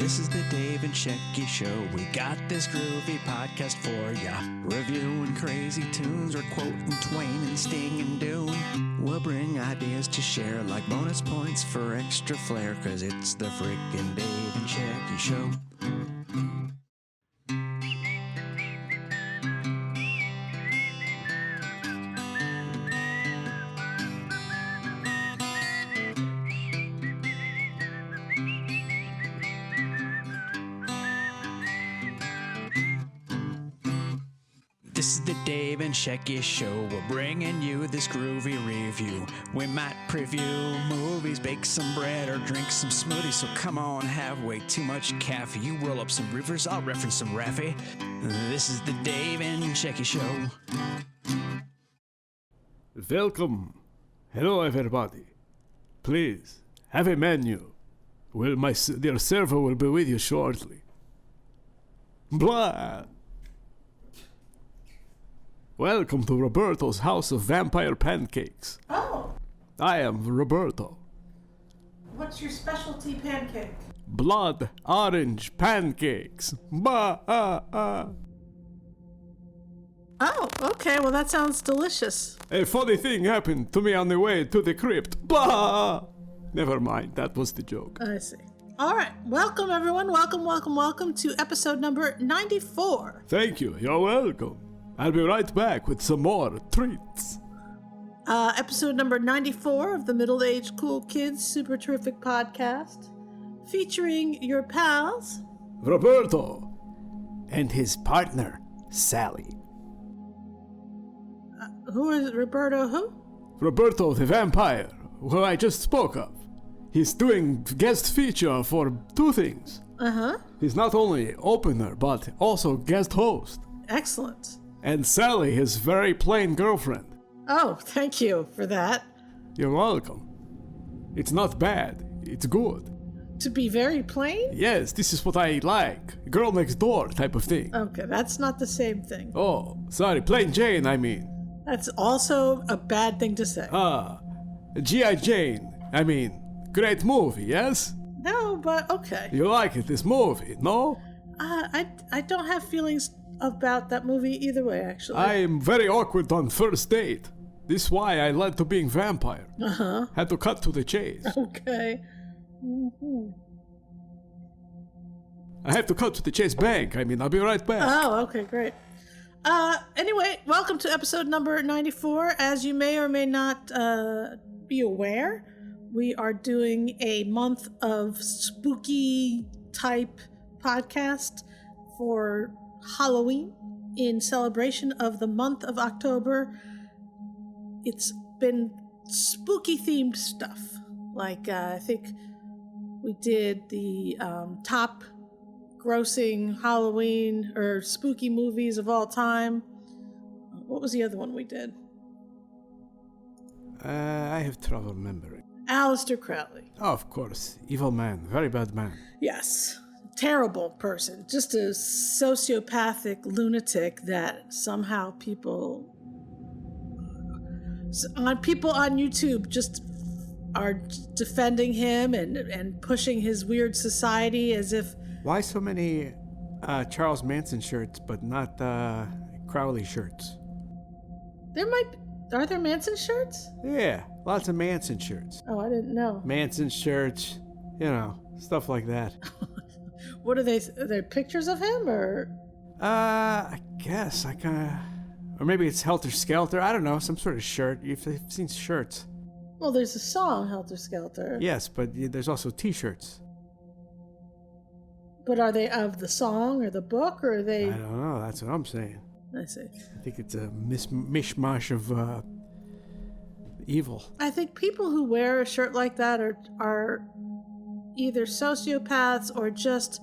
This is the Dave and Shecky Show. We got this groovy podcast for ya. Reviewing crazy tunes or quoting Twain and Sting and Dune. We'll bring ideas to share like bonus points for extra flair, cause it's the frickin' Dave and Shecky Show. This is the Dave and Shecky Show. We're bringing you this groovy review. We might preview movies, bake some bread, or drink some smoothies. So come on, have way too much caffeine. You roll up some rivers, I'll reference some Raffy. This is the Dave and Shecky Show. Welcome. Hello, everybody. Please, have a menu. Well, my dear server will be with you shortly. Blah. Welcome to Roberto's House of Vampire Pancakes. Oh, I am Roberto. what's your specialty pancake? Blood orange pancakes. Oh, okay, well that sounds delicious. A funny thing happened to me on the way to the crypt. Blah. Never mind, that was the joke. I see. All right, welcome everyone. Welcome to episode number 94. Thank you, you're welcome. I'll be right back with some more treats. Episode number 94 of the Middle-Aged Cool Kids Super Terrific Podcast, featuring your pals, Roberto and his partner, Sally. Who is Roberto who? Roberto the vampire, who I just spoke of. He's doing guest feature for two things. Uh-huh. He's not only opener, but also guest host. Excellent. And Sally, his very plain girlfriend. Oh, thank you for that. You're welcome. It's not bad, it's good. To be very plain? Yes, this is what I like. Girl next door type of thing. Okay, that's not the same thing. Oh, sorry, plain Jane, I mean. That's also a bad thing to say. G.I. Jane, I mean. Great movie, yes? No, but okay. You like it, this movie, no? I don't have feelings about that movie either way, actually. I'm very awkward on first date. This is why I led to being vampire. Uh-huh. Had to cut to the chase. Okay. Mm-hmm. I have to cut to the chase bank. I mean, I'll be right back. Oh, okay, great. Anyway, welcome to episode number 94. As you may or may not be aware, we are doing a month of spooky type podcast for Halloween in celebration of the month of October. It's been spooky themed stuff. Like, I think we did the top grossing Halloween or spooky movies of all time. What was the other one we did? I have trouble remembering. Aleister Crowley. Oh, of course. Evil man. Very bad man. Yes. Terrible person. Just a sociopathic lunatic that somehow people on YouTube just are defending him and pushing his weird society as if... Why so many Charles Manson shirts, but not Crowley shirts? Are there Manson shirts? Yeah, lots of Manson shirts. Oh, I didn't know. Manson shirts, stuff like that. What are they? Are there pictures of him, or? I guess or maybe it's Helter Skelter. I don't know, some sort of shirt. You've seen shirts. Well, there's a song, Helter Skelter. Yes, but there's also T-shirts. But are they of the song or the book, or are they? I don't know. That's what I'm saying. I see. I think it's a mishmash of evil. I think people who wear a shirt like that are either sociopaths or just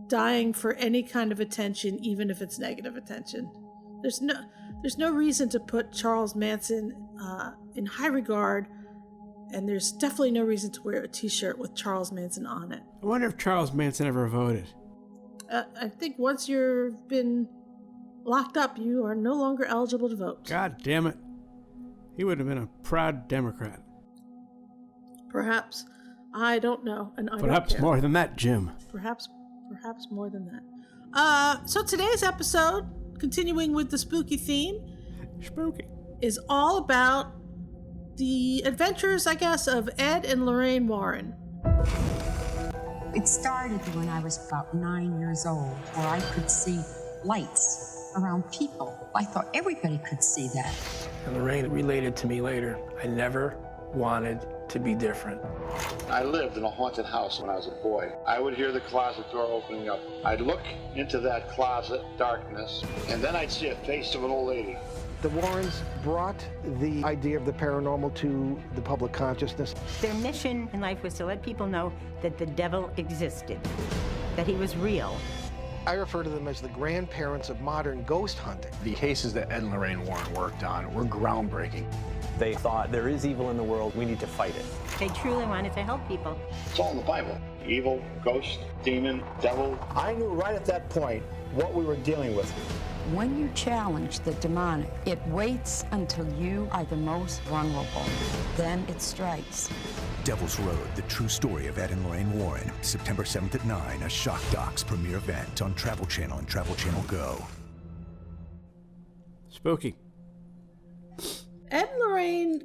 dying for any kind of attention, even if it's negative attention. There's no reason to put Charles Manson in high regard, and there's definitely no reason to wear a t-shirt with Charles Manson on it. I wonder if Charles Manson ever voted. I think once you've been locked up, you are no longer eligible to vote. God damn it. He would have been a proud Democrat. Perhaps. I don't know, and I Perhaps don't care. more than that, Jim. Perhaps more than that. So today's episode, continuing with the spooky theme, Spooky. is all about the adventures, I guess, of Ed and Lorraine Warren. It started when I was about 9 years old, where I could see lights around people. I thought everybody could see that. And Lorraine related to me later. I never wanted to be different. I lived in a haunted house when I was a boy. I would hear the closet door opening up. I'd look into that closet, darkness, and then I'd see a face of an old lady. The Warrens brought the idea of the paranormal to the public consciousness. Their mission in life was to let people know that the devil existed, that he was real. I refer to them as the grandparents of modern ghost hunting. The cases that Ed and Lorraine Warren worked on were groundbreaking. They thought there is evil in the world, we need to fight it. They truly wanted to help people. It's all in the Bible. Evil, ghost, demon, devil. I knew right at that point what we were dealing with. When you challenge the demonic, it waits until you are the most vulnerable. Then it strikes. Devil's Road, the true story of Ed and Lorraine Warren. September 7th at 9, a Shock Docs premiere event on Travel Channel and Travel Channel Go. Spooky. Ed and Lorraine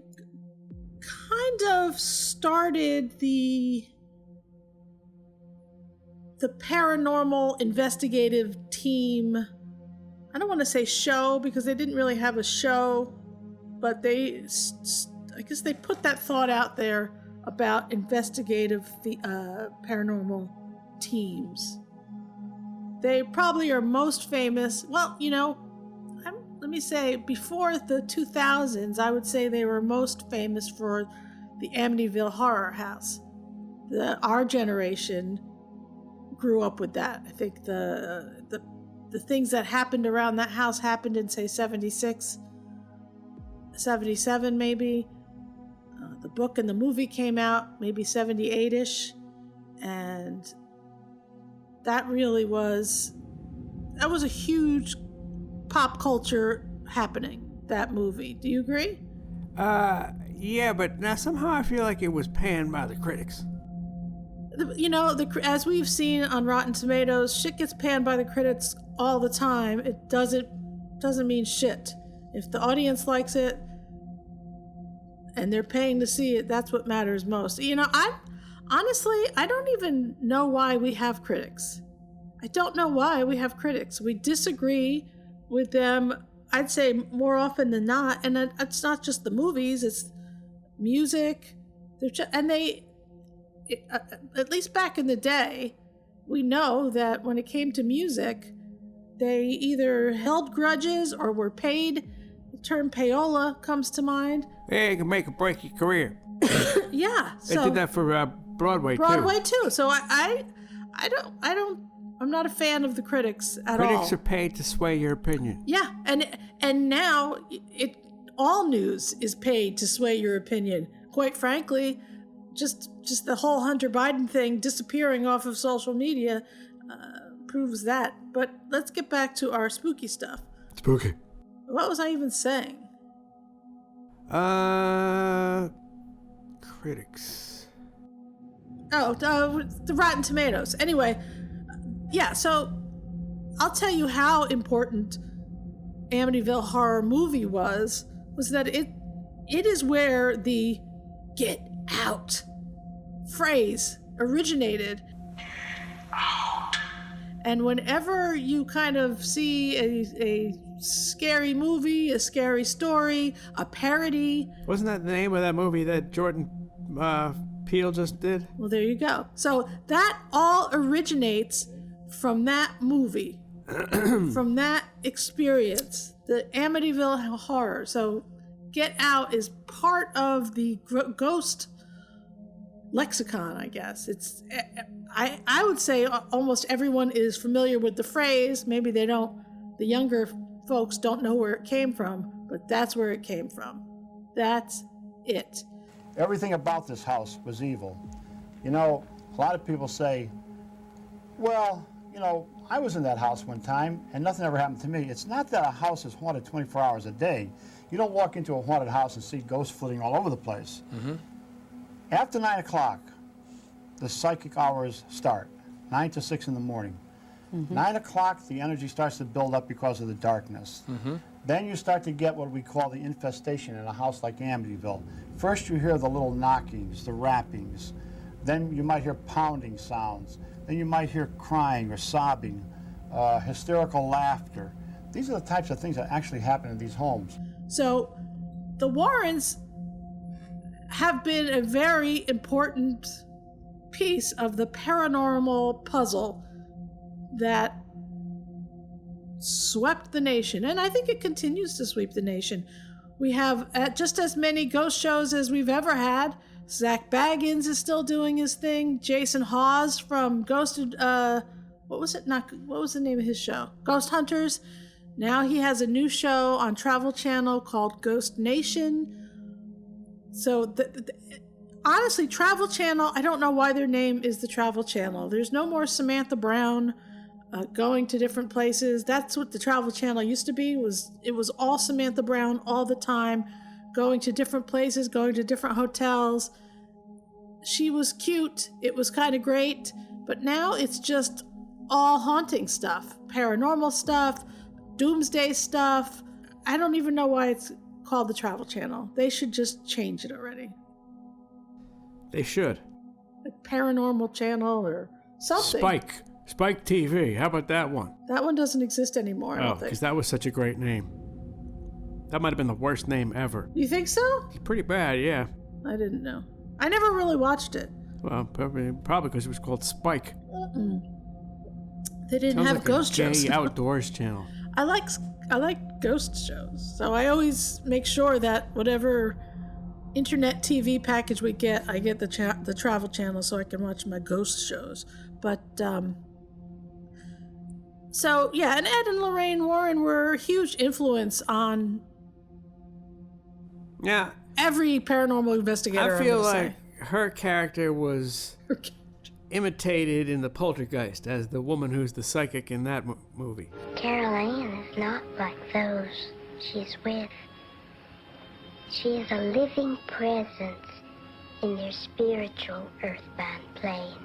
kind of started the paranormal investigative team. I don't want to say show because they didn't really have a show, but I guess they put that thought out there about investigative paranormal teams. They probably are most famous. Well, let me say, before the 2000s, I would say they were most famous for the Amityville Horror House. Our generation grew up with that. I think the things that happened around that house happened in, say, 76, 77 maybe. The book and the movie came out maybe 78-ish. And that was a huge pop culture happening, that movie. Do you agree? Yeah, but now somehow I feel like it was panned by the critics. As we've seen on Rotten Tomatoes, shit gets panned by the critics all the time. It doesn't mean shit. If the audience likes it and they're paying to see it, that's what matters most. I don't even know why we have critics. I don't know why we have critics. We disagree with them, I'd say, more often than not. And it's not just the movies, it's music. At least back in the day, we know that when it came to music, they either held grudges or were paid. The term payola comes to mind. Hey, it can make or break your career. Yeah. They did that for Broadway too. So I'm not a fan of the critics at all. Critics are paid to sway your opinion. Yeah, and now all news is paid to sway your opinion. Quite frankly, just the whole Hunter Biden thing disappearing off of social media proves that. But let's get back to our spooky stuff. Spooky. What was I even saying? Critics. Oh, the Rotten Tomatoes. Anyway, yeah, so I'll tell you how important Amityville Horror movie was that it is where the "get out" phrase originated. Out. And whenever you kind of see a scary movie, a scary story, a parody. Wasn't that the name of that movie that Jordan Peele just did? Well, there you go. So that all originates from that movie, from that experience, the Amityville Horror. So Get Out is part of the ghost lexicon, I guess. I would say almost everyone is familiar with the phrase. Maybe they don't, the younger folks don't know where it came from, but that's where it came from. That's it. Everything about this house was evil. A lot of people say, well, I was in that house one time and nothing ever happened to me. It's not that a house is haunted 24 hours a day. You don't walk into a haunted house and see ghosts flitting all over the place. Mm-hmm. After 9 o'clock, the psychic hours start, 9 to 6 in the morning. 9 o'clock, the energy starts to build up because of the darkness. Then you start to get what we call the infestation in a house like Amityville. First you hear the little knockings, the rappings. Then you might hear pounding sounds. Then you might hear crying or sobbing, hysterical laughter. These are the types of things that actually happen in these homes. So the Warrens have been a very important piece of the paranormal puzzle that swept the nation, and I think it continues to sweep the nation. We have just as many ghost shows as we've ever had. Zach Baggins is still doing his thing. Jason Hawes from what was the name of his show? Ghost Hunters. Now he has a new show on Travel Channel called Ghost Nation. So honestly, Travel Channel, I don't know why their name is the Travel Channel. There's no more Samantha Brown going to different places. That's what the Travel Channel used to be. It was all Samantha Brown all the time, going to different places, going to different hotels. She was cute. It was kind of great. But now it's just all haunting stuff, paranormal stuff, doomsday stuff. I don't even know why it's called the Travel Channel. They should just change it already. They should. Like Paranormal Channel or something. Spike TV. How about that one? That one doesn't exist anymore, I don't think. Because that was such a great name. That might have been the worst name ever. You think so? It's pretty bad, yeah. I didn't know. I never really watched it. Well, probably because it was called Spike. They didn't Sounds have like ghost a shows. gay outdoors channel. I like ghost shows, so I always make sure that whatever internet TV package we get, I get the Travel Channel so I can watch my ghost shows. But so yeah, and Ed and Lorraine Warren were a huge influence on every paranormal investigator. I feel like her character was imitated in The Poltergeist as the woman who's the psychic in that movie. Caroline is not like those she's with. She is a living presence in their spiritual earthbound plane.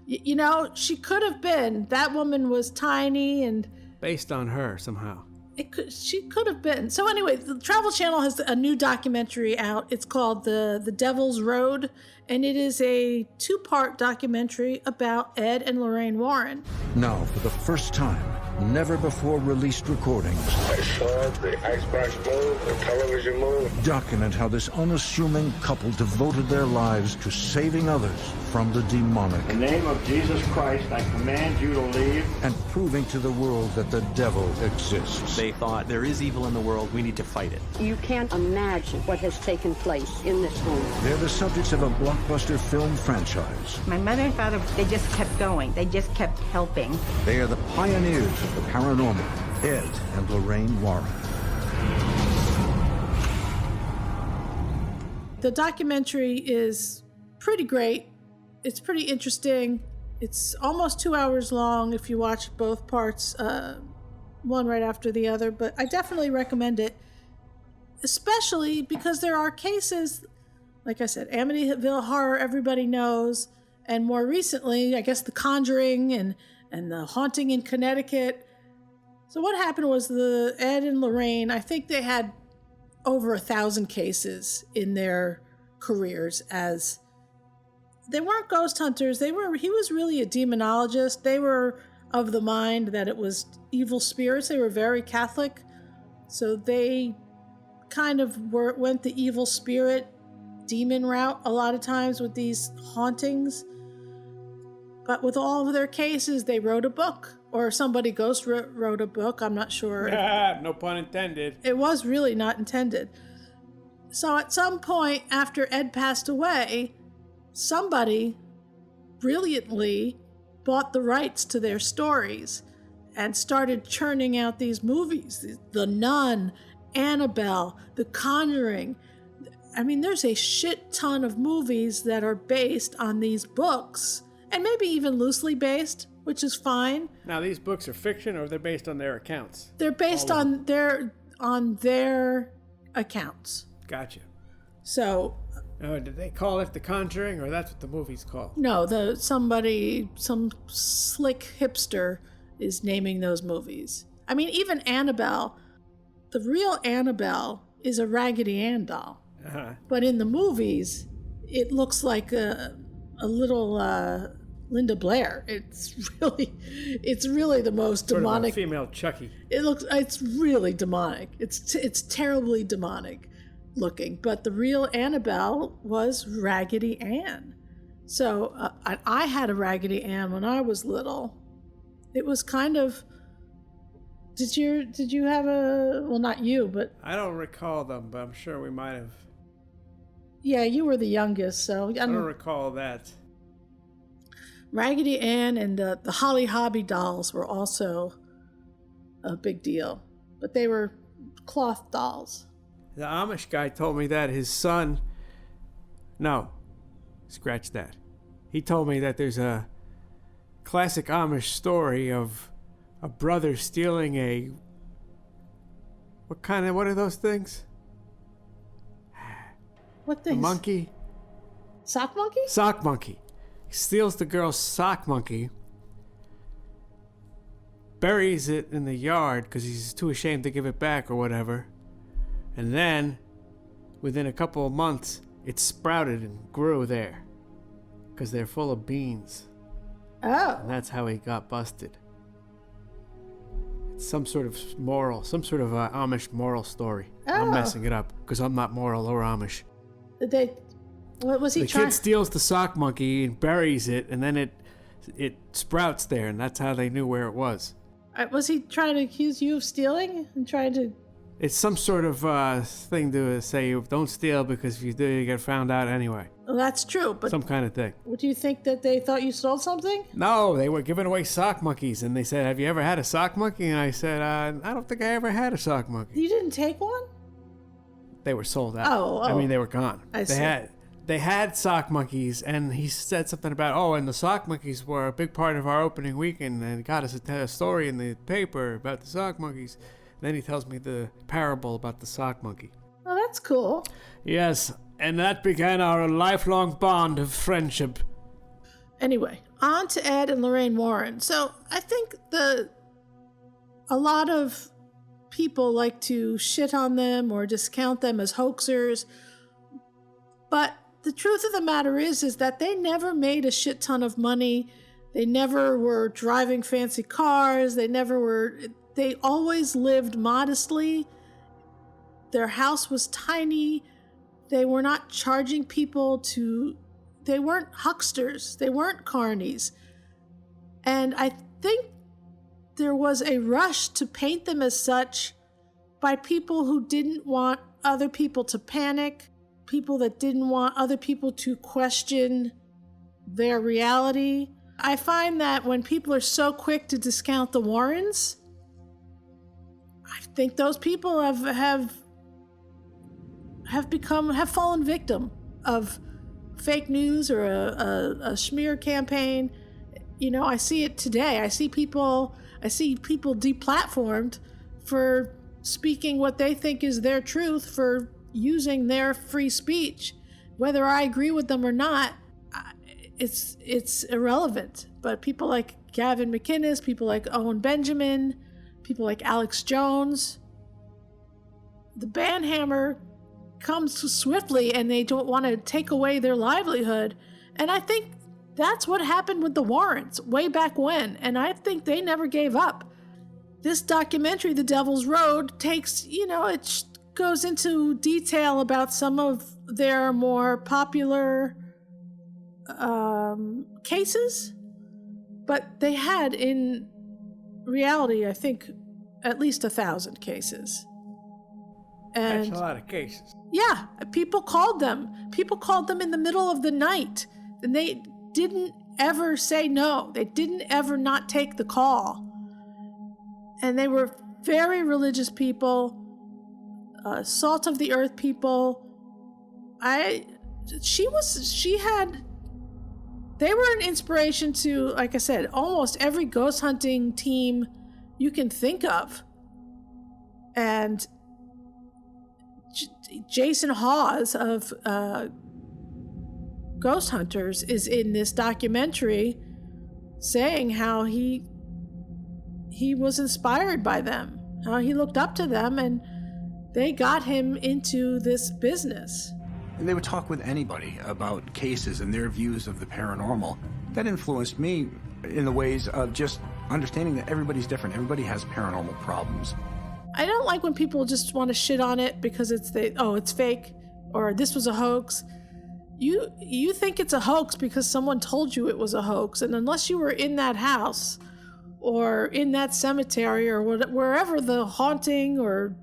You know, she could have been. That woman was tiny and... Based on her, somehow. She could have been. So anyway, the Travel Channel has a new documentary out. It's called The Devil's Road, and it is a 2-part documentary about Ed and Lorraine Warren. Now, for the first time, never before released recordings. I saw the icebox move, the television move. Document how this unassuming couple devoted their lives to saving others from the demonic. In the name of Jesus Christ, I command you to leave. And proving to the world that the devil exists. They thought there is evil in the world, we need to fight it. You can't imagine what has taken place in this home. They're the subjects of a blockbuster film franchise. My mother and father, they just kept going. They just kept helping. They are the pioneers of the paranormal, Ed and Lorraine Warren. The documentary is pretty great. It's pretty interesting. It's almost 2 hours long if you watch both parts, one right after the other, but I definitely recommend it, especially because there are cases, like I said, Amityville Horror, everybody knows, and more recently, I guess the Conjuring and the Haunting in Connecticut. So what happened was the Ed and Lorraine, I think they had over 1,000 cases in their careers as they weren't ghost hunters. He was really a demonologist. They were of the mind that it was evil spirits. They were very Catholic. So they kind of went the evil spirit demon route a lot of times with these hauntings. But with all of their cases, they wrote a book, or somebody wrote a book. I'm not sure. No pun intended. It was really not intended. So at some point after Ed passed away, somebody brilliantly bought the rights to their stories and started churning out these movies. The Nun, Annabelle, The Conjuring. I mean, there's a shit ton of movies that are based on these books, and maybe even loosely based, which is fine. Now, these books are fiction, or they're based on their accounts? They're based on their accounts. Gotcha. So Oh, did they call it The Conjuring, or that's what the movie's called? No, some slick hipster is naming those movies. I mean, even Annabelle, the real Annabelle is a Raggedy Ann doll. Uh-huh. But in the movies, it looks like a little Linda Blair. It's really the most sort demonic. Of a female Chucky. It's really demonic. It's terribly demonic looking. But the real Annabelle was Raggedy Ann. So I had a Raggedy Ann when I was little. It was kind of. Did you have a? Well, not you, but I don't recall them, but I'm sure we might have. Yeah, you were the youngest, so I don't recall that. Raggedy Ann and the Holly Hobbie dolls were also a big deal, but they were cloth dolls. The Amish guy told me that his son. No, scratch that. He told me that there's a classic Amish story of a brother stealing a. What are those things? What things? A monkey? Sock monkey? Sock monkey. He steals the girl's sock monkey, buries it in the yard because he's too ashamed to give it back or whatever. And then, within a couple of months, it sprouted and grew there because they're full of beans. Oh. And that's how he got busted. It's some sort of Amish moral story. Oh. I'm messing it up because I'm not moral or Amish. What was he the trying? kid steals the sock monkey and buries it, and then it sprouts there, and that's how they knew where it was. Was he trying to accuse you of stealing and trying to? It's some sort of thing to say don't steal because if you do, you get found out anyway. Well, that's true, but some kind of thing. What do you think that they thought you stole something? No, they were giving away sock monkeys, and they said, "Have you ever had a sock monkey?" And I said, "I don't think I ever had a sock monkey." You didn't take one? They were sold out. Oh. I mean, they were gone. I see. They had sock monkeys, and he said something about, and the sock monkeys were a big part of our opening weekend, and got us a story in the paper about the sock monkeys. Then he tells me the parable about the sock monkey. Oh, that's cool. Yes, and that began our lifelong bond of friendship. Anyway, on to Ed and Lorraine Warren. So I think a lot of people like to shit on them or discount them as hoaxers, but the truth of the matter is that they never made a shit ton of money. They never were driving fancy cars. They always lived modestly. Their house was tiny. They were not charging people they weren't hucksters. They weren't carnies. And I think there was a rush to paint them as such by people who didn't want other people to panic, people that didn't want other people to question their reality. I find that when people are so quick to discount the Warrens, I think those people have fallen victim of fake news or a smear campaign. You know, I see it today. I see people deplatformed for speaking what they think is their truth, for using their free speech. Whether I agree with them or not, it's irrelevant. But people like Gavin McInnes, people like Owen Benjamin, people like Alex Jones, the banhammer comes swiftly and they don't want to take away their livelihood. And I think that's what happened with the Warrens way back when. And I think they never gave up. This documentary, The Devil's Road, it goes into detail about some of their more popular cases. But they had, in reality, I think, at least 1,000 cases. And that's a lot of cases. Yeah, people called them. People called them in the middle of the night. And they didn't ever say no. They didn't ever not take the call. And they were very religious people, salt of the earth people. They were an inspiration to, like I said, almost every ghost hunting team you can think of. And Jason Hawes of ghost hunters is in this documentary saying how he was inspired by them, how he looked up to them, and they got him into this business. They would talk with anybody about cases and their views of the paranormal. That influenced me in the ways of just understanding that everybody's different. Everybody has paranormal problems. I don't like when people just want to shit on it because it's fake, or this was a hoax. You think it's a hoax because someone told you it was a hoax, and unless you were in that house or in that cemetery or wherever the haunting or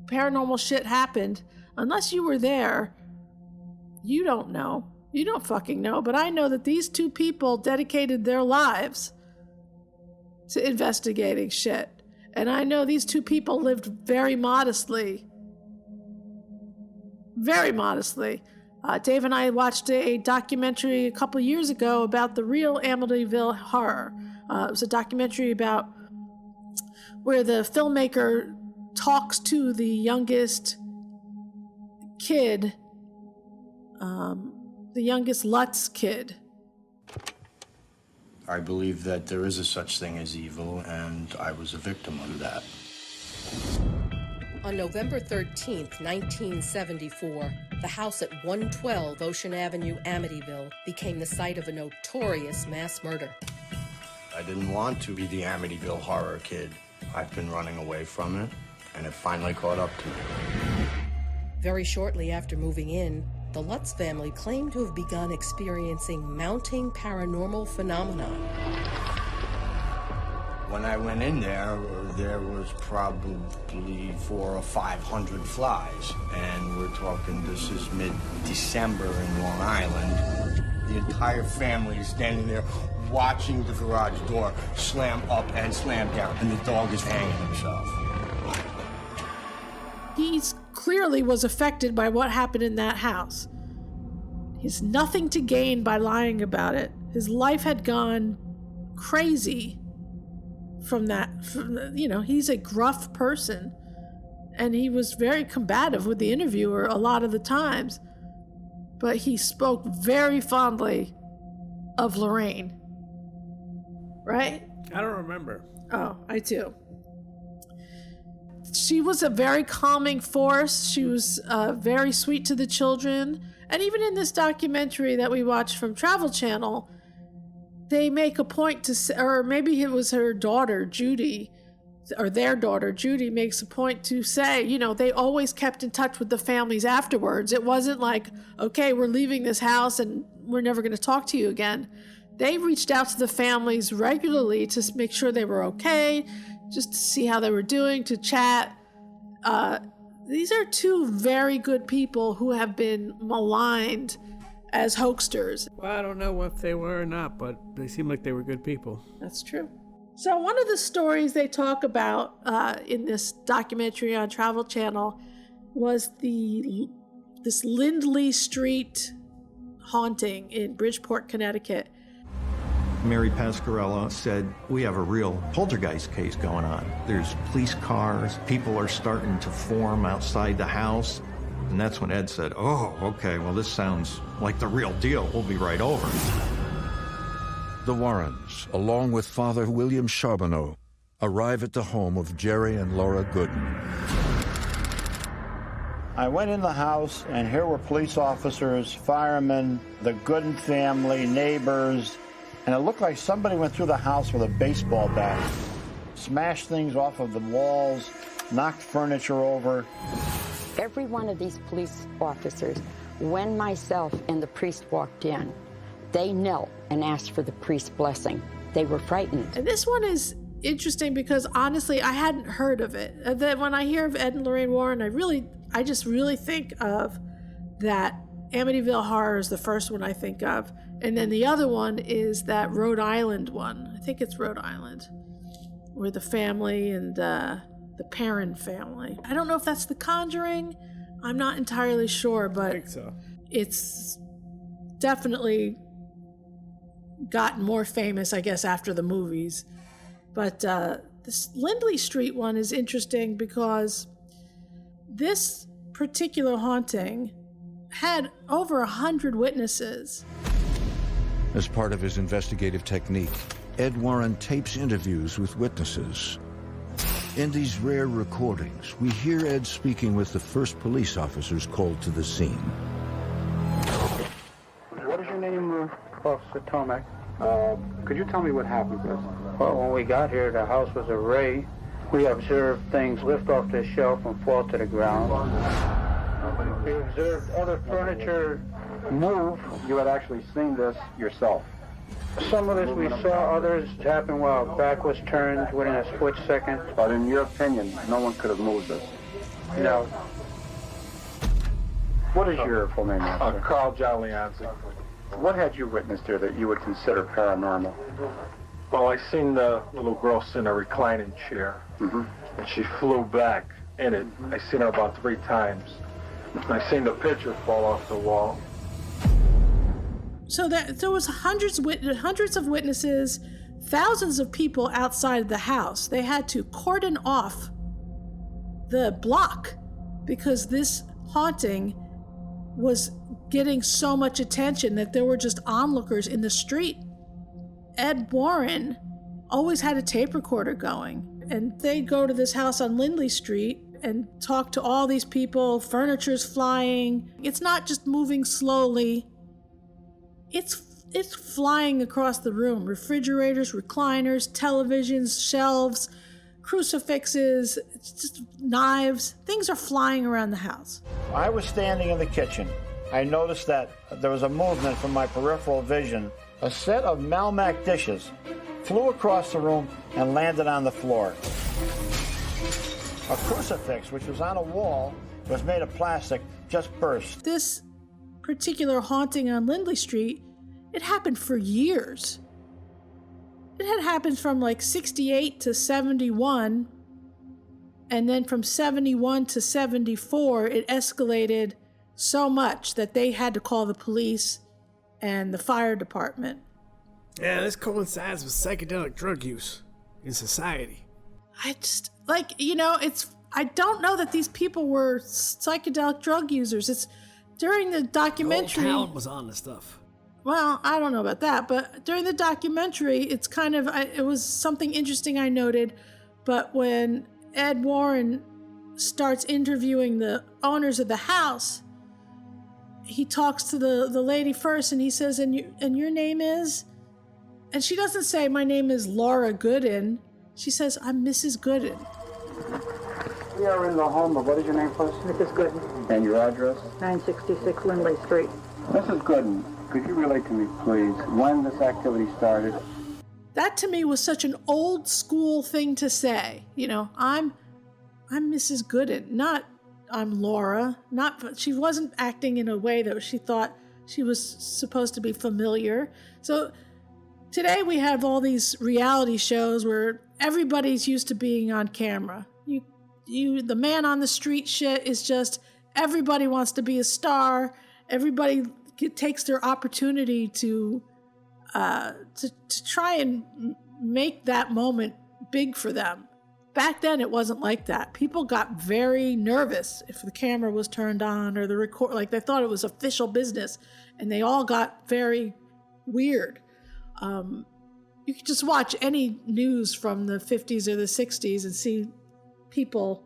paranormal shit happened, unless you were there, you don't know. You don't fucking know. But I know that these two people dedicated their lives to investigating shit. And I know these two people lived very modestly. Very modestly. Dave and I watched a documentary a couple years ago about the real Amityville Horror. It was a documentary about where the filmmaker talks to the youngest kid, the youngest Lutz kid. I believe that there is a such thing as evil, and I was a victim of that. On November 13th, 1974, the house at 112 Ocean Avenue, Amityville, became the site of a notorious mass murder. I didn't want to be the Amityville Horror kid. I've been running away from it, and it finally caught up to me. Very shortly after moving in, the Lutz family claimed to have begun experiencing mounting paranormal phenomena. When I went in there was probably 400 or 500 flies. And we're talking, this is mid-December in Long Island. The entire family is standing there watching the garage door slam up and slam down, and the dog is hanging himself. He clearly was affected by what happened in that house. He has nothing to gain by lying about it. His life had gone crazy from that. He's a gruff person, and he was very combative with the interviewer a lot of the times, but he spoke very fondly of Lorraine. Right? I don't remember. Oh, I do. She was a very calming force. She was very sweet to the children. And even in this documentary that we watched from Travel Channel, they make a point to say, or maybe it was her daughter, Judy, or their daughter, Judy, makes a point to say, they always kept in touch with the families afterwards. It wasn't like, okay, we're leaving this house and we're never going to talk to you again. They reached out to the families regularly to make sure they were okay, just to see how they were doing, to chat. These are two very good people who have been maligned as hoaxsters. Well, I don't know if they were or not, but they seem like they were good people. That's true. So one of the stories they talk about in this documentary on Travel Channel was this Lindley Street haunting in Bridgeport, Connecticut. Mary Pasquarella said, we have a real poltergeist case going on. There's police cars, people are starting to form outside the house. And that's when Ed said, oh, okay, well, this sounds like the real deal. We'll be right over. The Warrens, along with Father William Charbonneau, arrive at the home of Jerry and Laura Gooden. I went in the house, and here were police officers, firemen, the Gooden family, neighbors, and it looked like somebody went through the house with a baseball bat, smashed things off of the walls, knocked furniture over. Every one of these police officers, when myself and the priest walked in, they knelt and asked for the priest's blessing. They were frightened. And this one is interesting because honestly, I hadn't heard of it. That when I hear of Ed and Lorraine Warren, I just really think of that Amityville Horror is the first one I think of. And then the other one is that Rhode Island one. I think it's Rhode Island, where the family and the Perrin family. I don't know if that's the Conjuring. I'm not entirely sure, but I think so. It's definitely gotten more famous, I guess, after the movies. But this Lindley Street one is interesting because this particular haunting had over 100 witnesses. As part of his investigative technique, Ed Warren tapes interviews with witnesses. In these rare recordings, we hear Ed speaking with the first police officers called to the scene. What is your name, Officer Tomac? Could you tell me what happened, please? Well, when we got here, the house was a ray. We observed things lift off the shelf and fall to the ground. We observed other furniture move. You had actually seen this yourself? Some of this we saw, others happened while back was turned within a split second. But in your opinion, no one could have moved this? No. What is your full name, officer? Carl Jalianzi. What had you witnessed here that you would consider paranormal? Well, I seen the little girl sit in a reclining chair, and she flew back in it. I seen her about 3 times. I seen the picture fall off the wall. So there was hundreds of witnesses, thousands of people outside the house. They had to cordon off the block because this haunting was getting so much attention that there were just onlookers in the street. Ed Warren always had a tape recorder going, and they'd go to this house on Lindley Street and talk to all these people. Furniture's flying. It's not just moving slowly. It's flying across the room. Refrigerators, recliners, televisions, shelves, crucifixes, it's just knives. Things are flying around the house. I was standing in the kitchen. I noticed that there was a movement from my peripheral vision. A set of MACK dishes flew across the room and landed on the floor. A crucifix, which was on a wall, was made of plastic, just burst. This particular haunting on Lindley Street, it happened for years. It had happened from like 68 to 71, and then from 71 to 74, it escalated so much that they had to call the police and the fire department. Yeah, this coincides with psychedelic drug use in society. I just, I don't know that these people were psychedelic drug users. It's during the documentary. The whole town was on this stuff. Well, I don't know about that, but during the documentary, it's kind of, it was something interesting I noted, but when Ed Warren starts interviewing the owners of the house, he talks to the lady first, and he says, and your name is? And she doesn't say, my name is Laura Gooden. She says, I'm Mrs. Gooden. We are in the home of, what is your name, please? Mrs. Gooden. And your address? 966 Lindley Street. Mrs. Gooden, could you relate to me, please, when this activity started? That to me was such an old school thing to say. I'm Mrs. Gooden, not I'm Laura. She wasn't acting in a way that she thought she was supposed to be familiar. So today we have all these reality shows where everybody's used to being on camera. The man on the street shit is just, everybody wants to be a star. Everybody takes their opportunity to try and make that moment big for them. Back then, it wasn't like that. People got very nervous if the camera was turned on or the record, like they thought it was official business, and they all got very weird. You could just watch any news from the 50s or the 60s and see people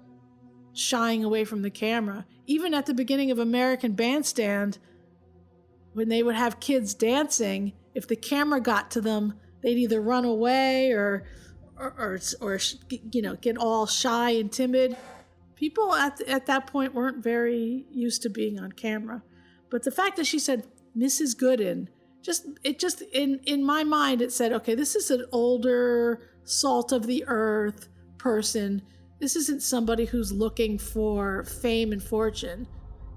shying away from the camera. Even at the beginning of American Bandstand, when they would have kids dancing, if the camera got to them, they'd either run away or get all shy and timid. People at that point weren't very used to being on camera. But the fact that she said Mrs. Gooden, just in my mind it said, okay, this is an older, salt of the earth person. This isn't somebody who's looking for fame and fortune.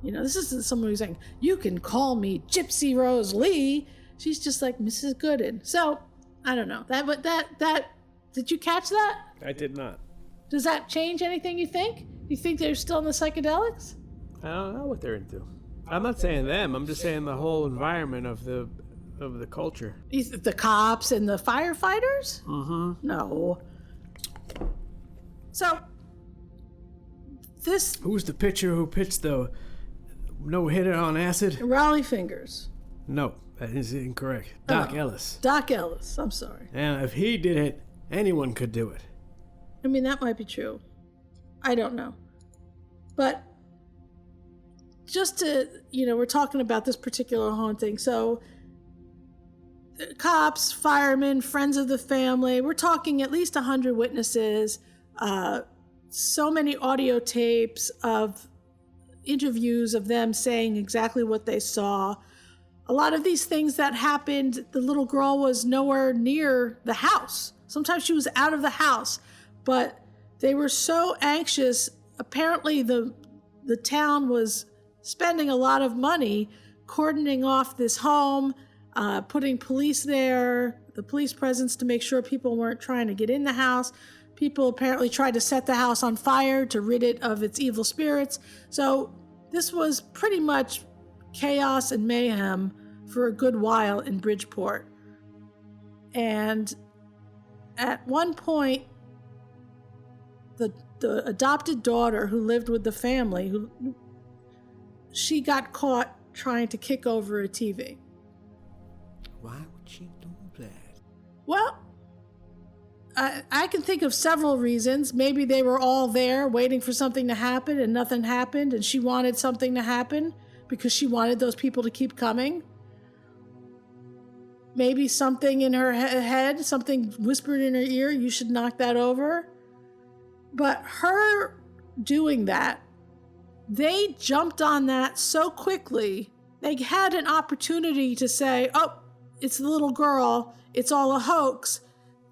This isn't someone who's saying, you can call me Gypsy Rose Lee. She's just like Mrs. Gooden. So I don't know that. Did you catch that? I did not. Does that change anything, you think? You think they're still in the psychedelics? I don't know what they're into. I'm not saying them. I'm just saying the whole environment of the culture. The cops and the firefighters? Mm-hmm. No. So, this... Who's the pitcher who pitched the no-hitter on acid? Raleigh Fingers. No. That is incorrect. Doc Ellis. Doc Ellis, I'm sorry. And if he did it, anyone could do it. I mean, that might be true. I don't know. But just to, we're talking about this particular haunting. So cops, firemen, friends of the family, we're talking at least 100 witnesses, so many audio tapes of interviews of them saying exactly what they saw. A lot of these things that happened, the little girl was nowhere near the house. Sometimes she was out of the house, but they were so anxious. Apparently the town was spending a lot of money cordoning off this home, putting police there, the police presence to make sure people weren't trying to get in the house. People apparently tried to set the house on fire to rid it of its evil spirits. So this was pretty much chaos and mayhem for a good while in Bridgeport. And at one point, the adopted daughter who lived with the family, she got caught trying to kick over a TV. Why would she do that? Well, I can think of several reasons. Maybe they were all there waiting for something to happen and nothing happened, and she wanted something to happen because she wanted those people to keep coming. Maybe something in her head, something whispered in her ear, you should knock that over. But her doing that, they jumped on that so quickly. They had an opportunity to say, oh, it's the little girl, it's all a hoax,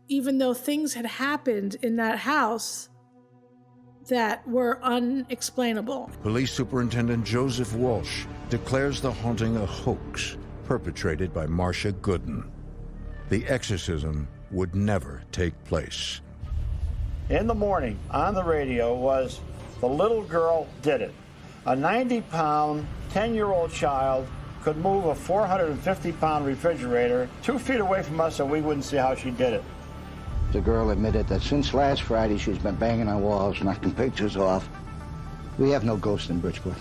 even though things had happened in that house that were unexplainable. Police Superintendent Joseph Walsh declares the haunting a hoax perpetrated by Marcia Gooden. The exorcism would never take place. In the morning, on the radio was, the little girl did it. A 90-pound, 10-year-old child could move a 450-pound refrigerator 2 feet away from us and we wouldn't see how she did it. The girl admitted that since last Friday she's been banging on walls, knocking pictures off. We have no ghosts in Bridgeport.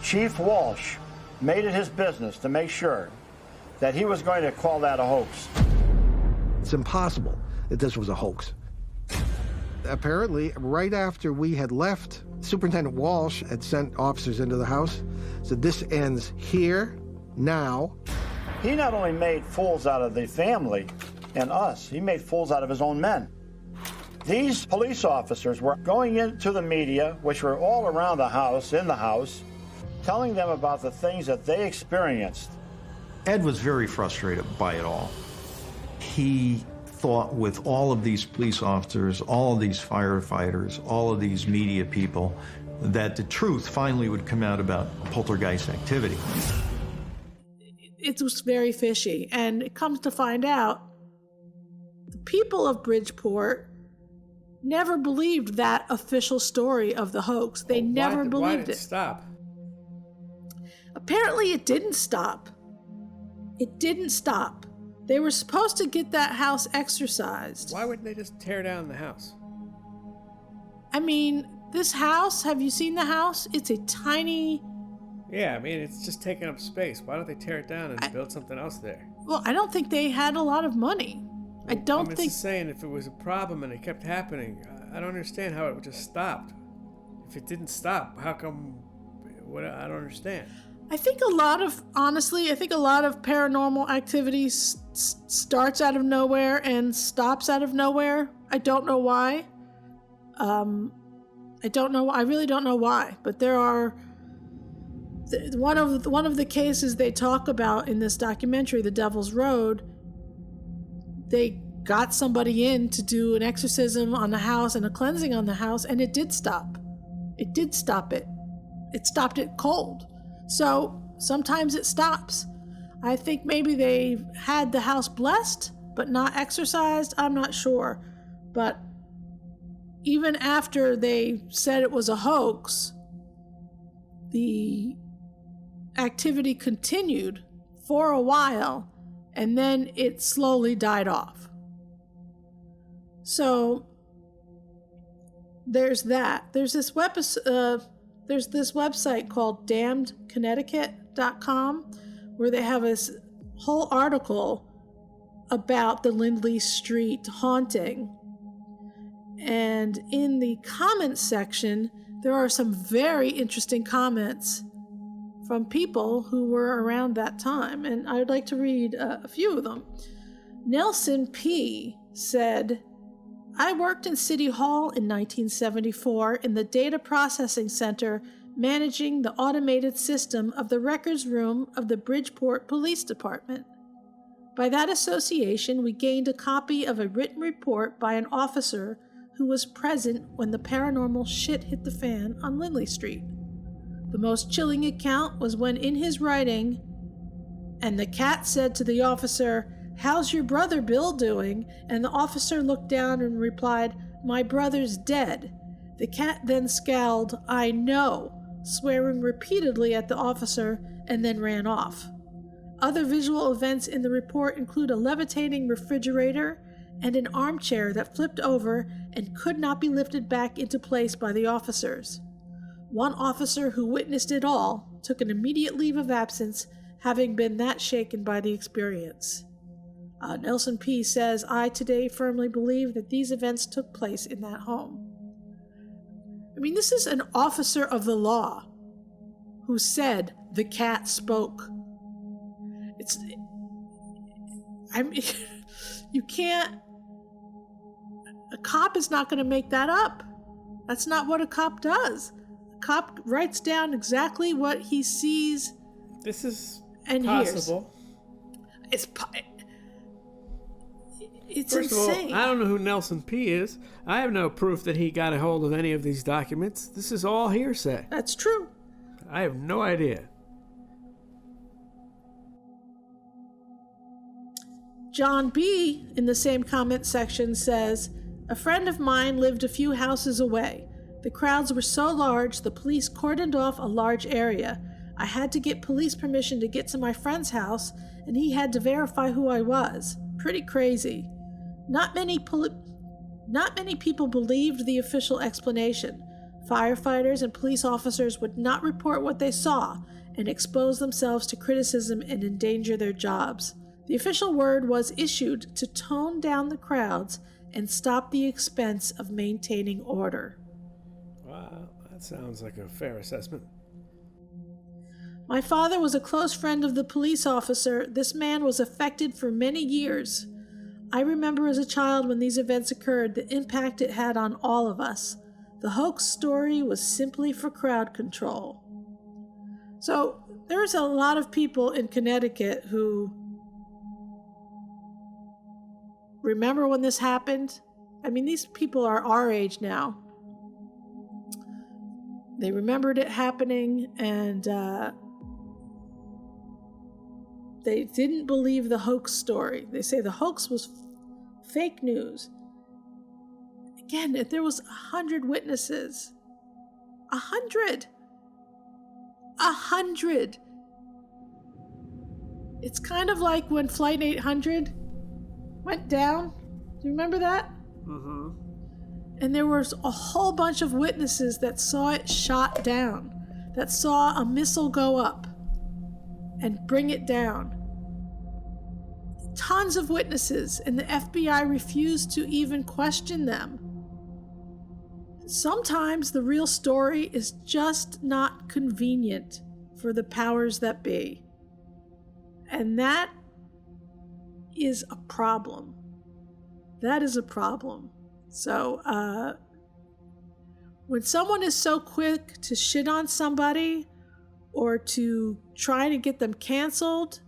Chief Walsh made it his business to make sure that he was going to call that a hoax. It's impossible that this was a hoax. Apparently, right after we had left, Superintendent Walsh had sent officers into the house, said this ends here, now. He not only made fools out of the family and us, he made fools out of his own men. These police officers were going into the media, which were all around the house, in the house, telling them about the things that they experienced. Ed was very frustrated by it all. He thought with all of these police officers, all of these firefighters, all of these media people, that the truth finally would come out about poltergeist activity. It was very fishy, and it comes to find out the people of Bridgeport never believed that official story of the hoax. They never believed why did it. It stop? Apparently it didn't stop. It didn't stop. They were supposed to get that house exorcised. Why wouldn't they just tear down the house? I mean, this house, have you seen the house? It's a tiny... Yeah, I mean, it's just taking up space. Why don't they tear it down and build something else there? Well, I don't think they had a lot of money. I don't I'm think... just saying, if it was a problem and it kept happening, I don't understand how it just stopped. If it didn't stop, how come... I don't understand. I think a lot of paranormal activity starts out of nowhere and stops out of nowhere. I don't know why. I don't know. I really don't know why. But there are one of the cases they talk about in this documentary, The Devil's Road. They got somebody in to do an exorcism on the house and a cleansing on the house, and it did stop. It did stop it. It stopped it cold. So sometimes it stops. I think maybe they had the house blessed, but not exorcised. I'm not sure. But even after they said it was a hoax, the activity continued for a while, and then it slowly died off. So there's that. There's this website called damnedconnecticut.com where they have whole article about the Lindley Street haunting. And in the comments section, there are some very interesting comments from people who were around that time. And I would like to read a few of them. Nelson P. said, I worked in City Hall in 1974 in the Data Processing Center managing the automated system of the records room of the Bridgeport Police Department. By that association, we gained a copy of a written report by an officer who was present when the paranormal shit hit the fan on Lindley Street. The most chilling account was when in his writing, and the cat said to the officer, "How's your brother Bill doing?" And the officer looked down and replied, "My brother's dead." The cat then scowled, "I know," swearing repeatedly at the officer, and then ran off. Other visual events in the report include a levitating refrigerator and an armchair that flipped over and could not be lifted back into place by the officers. One officer who witnessed it all took an immediate leave of absence, having been that shaken by the experience. Nelson P. says, I today firmly believe that these events took place in that home. I mean, this is an officer of the law who said the cat spoke. You can't, a cop is not going to make that up. That's not what a cop does. A cop writes down exactly what he sees. This is and possible. Hears. It's First insane. Of all, I don't know who Nelson P. is. I have no proof that he got a hold of any of these documents. This is all hearsay. That's true. I have no idea. John B. in the same comment section says, a friend of mine lived a few houses away. The crowds were so large, the police cordoned off a large area. I had to get police permission to get to my friend's house, and he had to verify who I was. Pretty crazy. Not many people believed the official explanation. Firefighters and police officers would not report what they saw and expose themselves to criticism and endanger their jobs. The official word was issued to tone down the crowds and stop the expense of maintaining order. Wow, that sounds like a fair assessment. My father was a close friend of the police officer. This man was affected for many years. I remember as a child when these events occurred, the impact it had on all of us. The hoax story was simply for crowd control. So there's a lot of people in Connecticut who remember when this happened. I mean, these people are our age now. They remembered it happening, and they didn't believe the hoax story. They say the hoax was fake news. Again, if there was 100 witnesses, 100. It's kind of like when Flight 800 went down. Do you remember that? Mm-hmm. And there was a whole bunch of witnesses that saw it shot down, that saw a missile go up and bring it down. Tons of witnesses, and the FBI refused to even question them. Sometimes the real story is just not convenient for the powers that be. And that is a problem. That is a problem. So, when someone is so quick to shit on somebody or to try to get them canceled,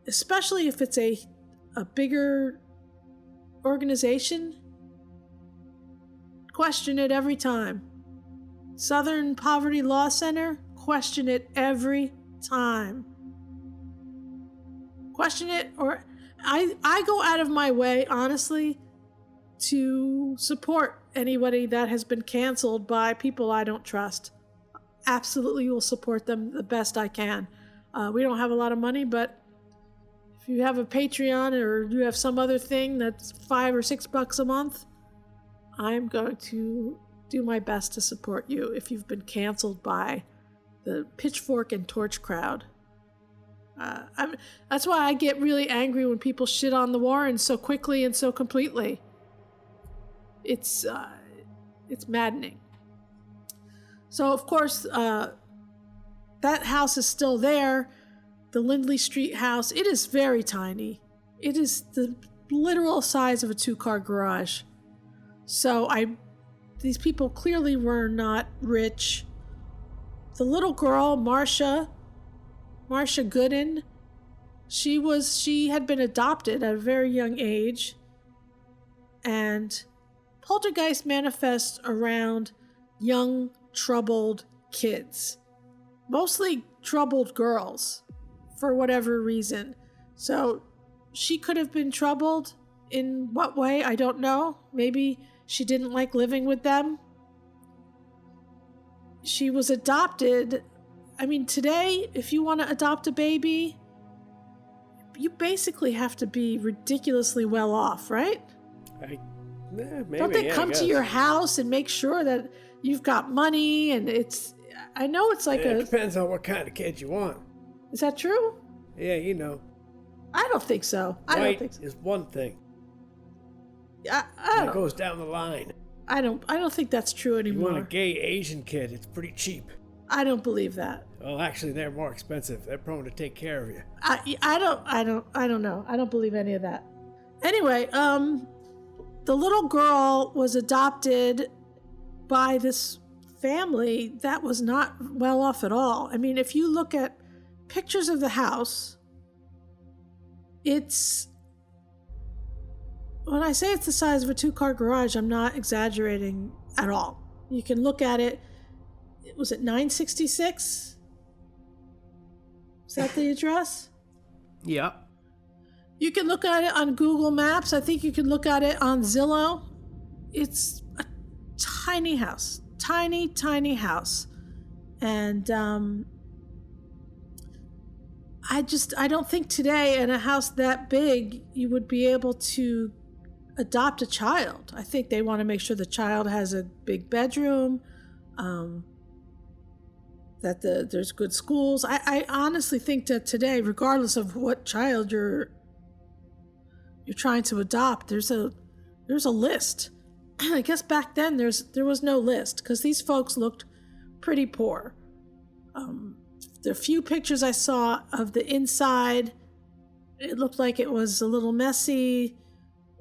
especially if it's a bigger organization, question it every time. Southern Poverty Law Center, question it every time. Question it, or I go out of my way, honestly, to support anybody that has been canceled by people I don't trust. Absolutely will support them the best I can. We don't have a lot of money, but if you have a Patreon or you have some other thing that's $5 or $6 a month, I'm going to do my best to support you if you've been canceled by the pitchfork and torch crowd. That's why I get really angry when people shit on the Warrens so quickly and so completely. It's maddening. So, of course, that house is still there. The Lindley Street house. It is very tiny. It is the literal size of a 2-car garage. So these people clearly were not rich. The little girl, Marcia Gooden, she had been adopted at a very young age. And poltergeist manifests around young, troubled kids. Mostly troubled girls, for whatever reason. So she could have been troubled. In what way? I don't know. Maybe she didn't like living with them. She was adopted. I mean, today, if you want to adopt a baby, you basically have to be ridiculously well off, right? Maybe, don't they come to your house and make sure that you've got money? And I know it's like it depends on what kind of kid you want. Is that true? Yeah, you know. I don't think so. I don't think so. Is one thing. It goes down the line. I don't think that's true anymore. You want a gay Asian kid, it's pretty cheap. I don't believe that. Well, actually, they're more expensive. They're prone to take care of you. I don't know. I don't believe any of that. Anyway, the little girl was adopted by this family that was not well off at all. I mean, if you look at pictures of the house, when I say it's the size of a 2-car garage, I'm not exaggerating at all. You can look at it. Was it 966? Is that the address? Yeah. You can look at it on Google Maps. I think you can look at it on Zillow. It's a tiny house. Tiny, tiny house. And I don't think today in a house that big you would be able to adopt a child. I think they want to make sure the child has a big bedroom, that there's good schools. I honestly think that today, regardless of what child you're trying to adopt, there's a list. I guess back then there was no list because these folks looked pretty poor. The few pictures I saw of the inside, it looked like it was a little messy.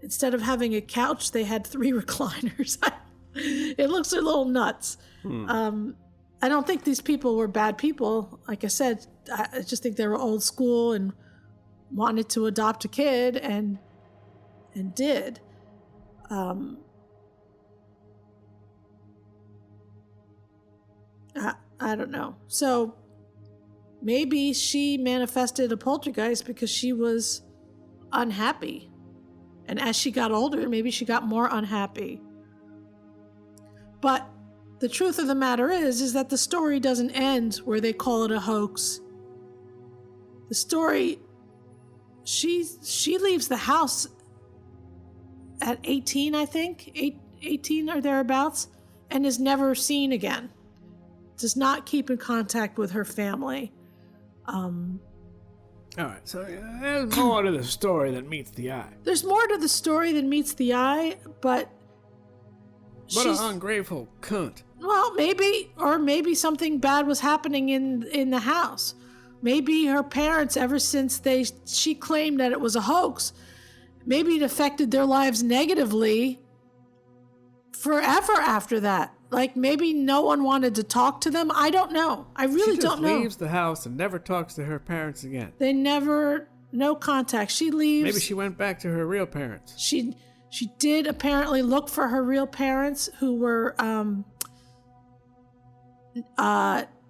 Instead of having a couch, they had 3 recliners. It looks a little nuts. I don't think these people were bad people. Like I said, I just think they were old school and wanted to adopt a kid and did. I don't know. So maybe she manifested a poltergeist because she was unhappy. And as she got older, maybe she got more unhappy. But the truth of the matter is that the story doesn't end where they call it a hoax. The story, she leaves the house at 18, I think, 18 or thereabouts, and is never seen again. Does not keep in contact with her family. All right, so there's more to the story than meets the eye. There's more to the story than meets the eye, but What an ungrateful cunt. Well, maybe something bad was happening in the house. Maybe her parents, ever since she claimed that it was a hoax, maybe it affected their lives negatively forever after that. Like maybe no one wanted to talk to them. I don't know. I really don't know. She leaves the house and never talks to her parents again. They never, no contact. She leaves. Maybe she went back to her real parents. She did apparently look for her real parents, who were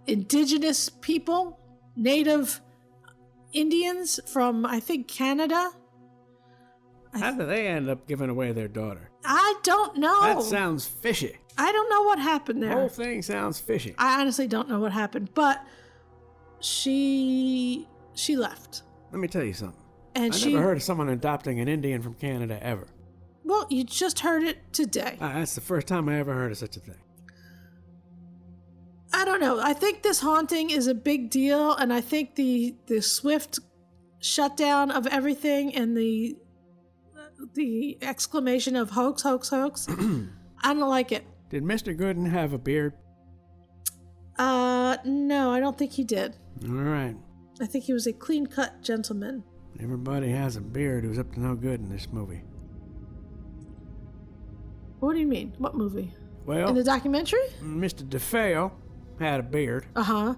indigenous people, native Indians from, I think, Canada. How did they end up giving away their daughter? I don't know. That sounds fishy. I don't know what happened there. The whole thing sounds fishy. I honestly don't know what happened, but she left. Let me tell you something. And I never heard of someone adopting an Indian from Canada ever. Well, you just heard it today. That's the first time I ever heard of such a thing. I don't know. I think this haunting is a big deal, and I think the swift shutdown of everything and the exclamation of hoax, hoax, hoax, I don't like it. Did Mr. Gooden have a beard? No, I don't think he did. All right. I think he was a clean-cut gentleman. Everybody has a beard who's up to no good in this movie. What do you mean? What movie? Well, in the documentary? Mr. Defeo had a beard. Uh-huh.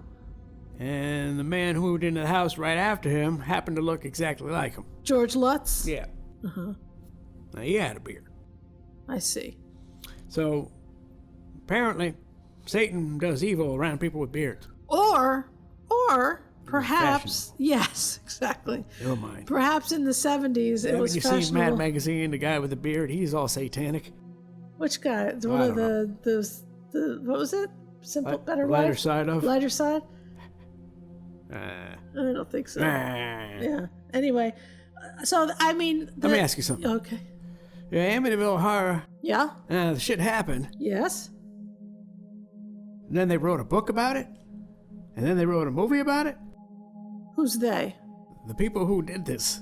And the man who moved into the house right after him happened to look exactly like him. George Lutz? Yeah. Uh-huh. Now, he had a beard. I see. So, apparently, Satan does evil around people with beards. Or perhaps, yes, exactly. Never mind. Perhaps in the 70s it was fashionable. Have you seen Mad Magazine, the guy with the beard? He's all satanic. Which guy? One of the what was it? Better Life? Lighter Side of? Lighter Side? I don't think so. Yeah. Anyway, so, I mean... Let me ask you something. Okay. Yeah, Amityville Horror. Yeah? The shit happened. Yes. And then they wrote a book about it? And then they wrote a movie about it? Who's they? The people who did this.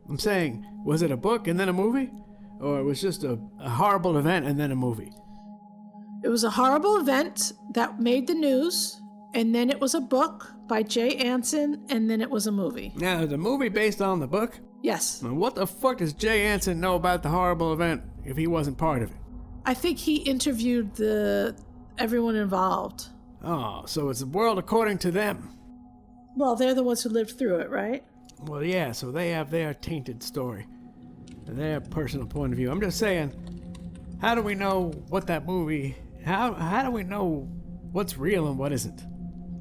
I'm saying, was it a book and then a movie? Or it was just a horrible event and then a movie? It was a horrible event that made the news, and then it was a book by Jay Anson, and then it was a movie. Now, is the movie based on the book? Yes. Now, what the fuck does Jay Anson know about the horrible event if he wasn't part of it? I think he interviewed everyone involved. Oh, so it's the world according to them. Well, they're the ones who lived through it, right? Well, yeah, so they have their tainted story. And their personal point of view. I'm just saying, how do we know what that movie... How do we know what's real and what isn't?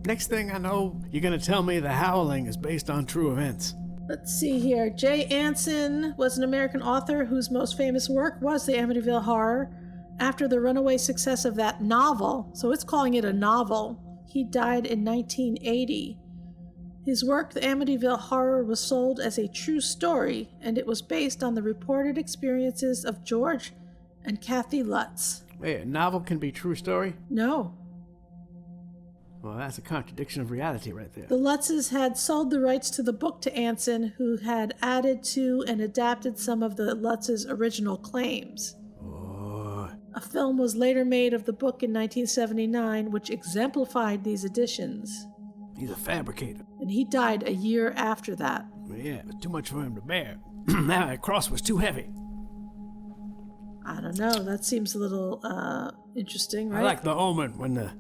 Next thing I know, you're going to tell me The Howling is based on true events. Let's see here. Jay Anson was an American author whose most famous work was The Amityville Horror. After the runaway success of that novel, so it's calling it a novel, he died in 1980. His work, The Amityville Horror, was sold as a true story, and it was based on the reported experiences of George and Kathy Lutz. Wait, a novel can be true story? No. Well, that's a contradiction of reality right there. The Lutzes had sold the rights to the book to Anson, who had added to and adapted some of the Lutzes' original claims. A film was later made of the book in 1979, which exemplified these additions. He's a fabricator. And he died a year after that. Yeah, but too much for him to bear. Now that cross was too heavy. I don't know. That seems a little interesting, right? I like The Omen when the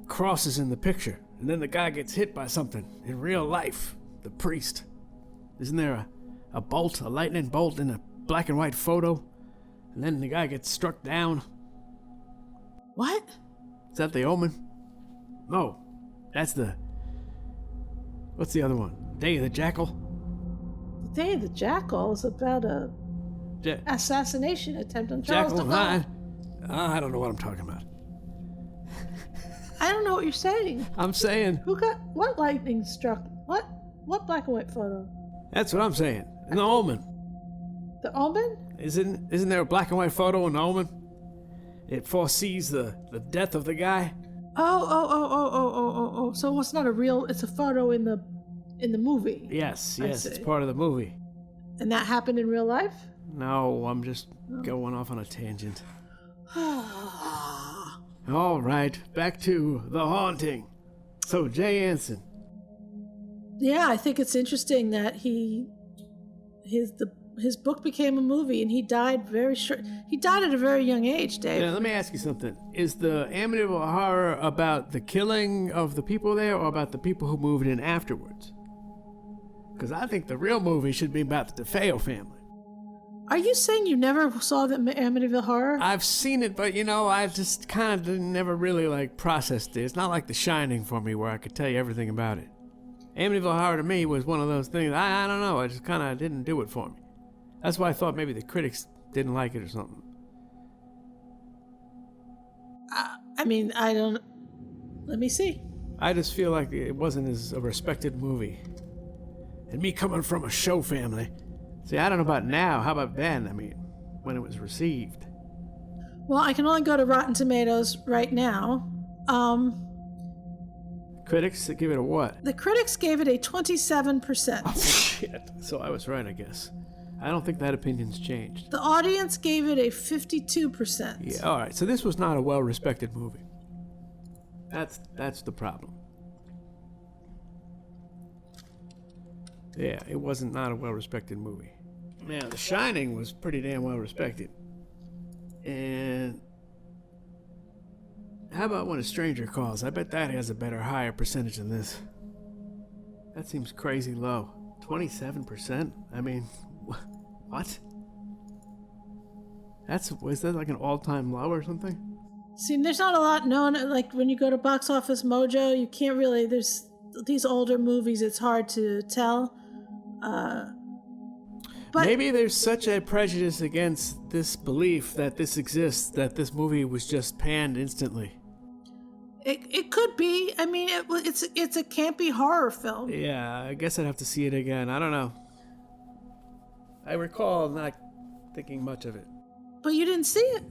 cross is in the picture, and then the guy gets hit by something in real life. The priest. Isn't there a bolt, a lightning bolt in a black and white photo? And then the guy gets struck down. What? Is that The Omen? No, that's the... What's the other one? Day of the Jackal? The Day of the Jackal is about a assassination attempt on Charles de Gaulle. I don't know what I'm talking about. I don't know what you're saying. I'm saying... Who got... What lightning struck? What black and white photo? That's what I'm saying. In The Omen. The Omen? Isn't there a black and white photo in The Omen? It foresees the death of the guy. Oh. So it's not a real... It's a photo in the movie. Yes, it's part of the movie. And that happened in real life? No, I'm just going off on a tangent. All right, back to The Haunting. So, Jay Anson. Yeah, I think it's interesting that his book became a movie, and he died very short. He died at a very young age, Dave. Yeah, let me ask you something. Is the Amityville Horror about the killing of the people there, or about the people who moved in afterwards? Because I think the real movie should be about the Defeo family. Are you saying you never saw the Amityville Horror? I've seen it, but I just kind of never really processed it. It's not like The Shining for me, where I could tell you everything about it. Amityville Horror to me was one of those things. I don't know. I just kind of didn't do it for me. That's why I thought maybe the critics didn't like it or something. I don't... Let me see. I just feel like it wasn't as a respected movie. And me coming from a show family... See, I don't know about now. How about then? When it was received. Well, I can only go to Rotten Tomatoes right now. Critics give it a what? The critics gave it a 27%. Oh, shit. So I was right, I guess. I don't think that opinion's changed. The audience gave it a 52%. Yeah, all right. So this was not a well-respected movie. That's the problem. Yeah, it wasn't not a well-respected movie. Now, The Shining was pretty damn well-respected. And how about When a Stranger Calls? I bet that has a higher percentage than this. That seems crazy low. 27%? I mean, what? Was that like an all-time low or something? See, there's not a lot known. Like when you go to Box Office Mojo, you can't really. There's these older movies. It's hard to tell. But maybe there's such a prejudice against this belief that this exists that this movie was just panned instantly. It could be. I mean, it's a campy horror film. Yeah, I guess I'd have to see it again. I don't know. I recall not thinking much of it. But you didn't see it.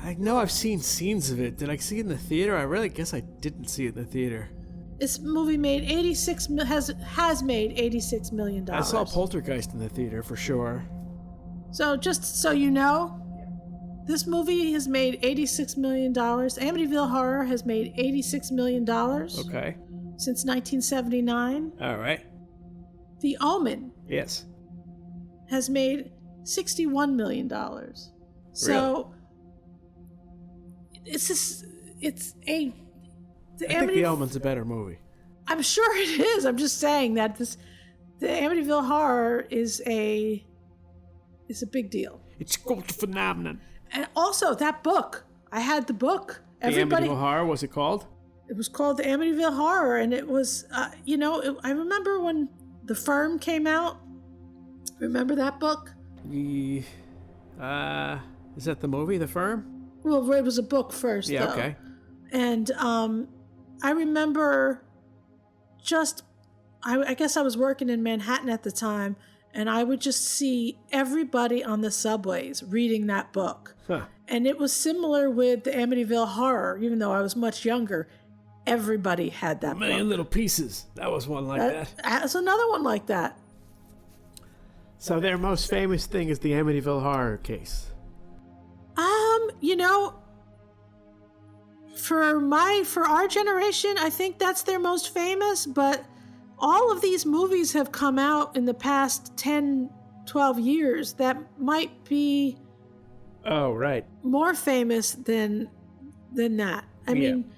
I know I've seen scenes of it. Did I see it in the theater? I really guess I didn't see it in the theater. This movie made has made $86 million. I saw Poltergeist in the theater for sure. So just so you know, this movie has made $86 million. Amityville Horror has made $86 million. Okay. Since 1979. All right. The Omen. Yes. Has made $61 million. So really? I think The Omen's a better movie. I'm sure it is. I'm just saying that the Amityville Horror is a big deal. It's called a phenomenon. And also that book. I had the book. The Amityville Horror, was it called? It was called The Amityville Horror, and it was, I remember when The Firm came out. Remember that book? Is that the movie, The Firm? Well, it was a book first, yeah, though. Okay. And I remember I guess I was working in Manhattan at the time, and I would just see everybody on the subways reading that book. Huh. And it was similar with the Amityville Horror, even though I was much younger. Everybody had that book. A Million Little Pieces. That was one like that. That's another one like that. So their most famous thing is the Amityville Horror case. For our generation, I think that's their most famous, but all of these movies have come out in the past 10, 12 years that might be more famous than that. I mean,